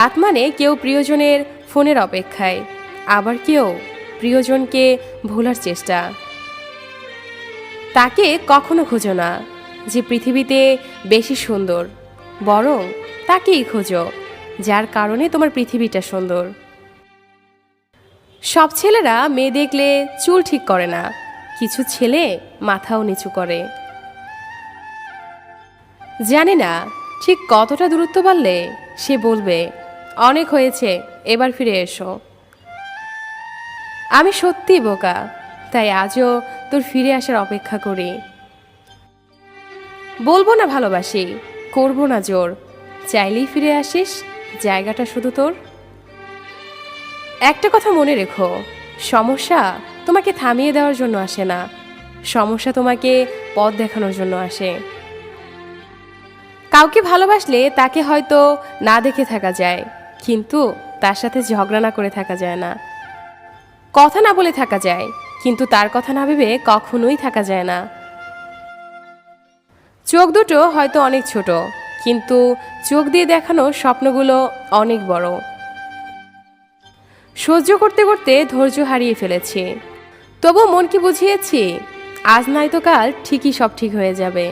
রাত মানে কেউ প্রিয়জনের ফোনের অপেক্ষায়, আবার কেউ প্রিয়জনকে ভোলার চেষ্টা। তাকে কখনো খোঁজো না যে পৃথিবীতে বেশি সুন্দর, বরং তাকেই খোঁজো যার কারণে তোমার পৃথিবীটা সুন্দর। সব ছেলেরা মেয়ে দেখলে চুল ঠিক করে না, কিছু ছেলে মাথাও নিচু করে। জানি না ঠিক কতটা দূরত্ব বাড়লে সে বলবে অনেক হয়েছে, এবার ফিরে এসো। আমি সত্যি বোকা, তাই আজও তোর ফিরে আসার অপেক্ষা করি। বলবো না ভালোবাসি, করবো না জোর, চাইলেই ফিরে আসিস, জায়গাটা শুধু তোর। একটা কথা মনে রেখো, সমস্যা তোমাকে থামিয়ে দেওয়ার জন্য আসে না, সমস্যা তোমাকে পথ দেখানোর জন্য আসে। কাউকে ভালোবাসলে তাকে হয়তো না দেখে থাকা যায়, কিন্তু তার সাথে ঝগড়া না করে থাকা যায় না। কথা না বলে থাকা যায়, কিন্তু তার কথা না ভেবে কখনোই থাকা যায় না। চোখ দুটো হয়তো অনেক ছোট, কিন্তু চোখ দিয়ে দেখানো স্বপ্নগুলো অনেক বড়। সহ্য করতে করতে ধৈর্য হারিয়ে ফেলেছি, তবু মনকে বুঝিয়েছি আজ নয়তো কাল ঠিকই সব ঠিক হয়ে যাবে।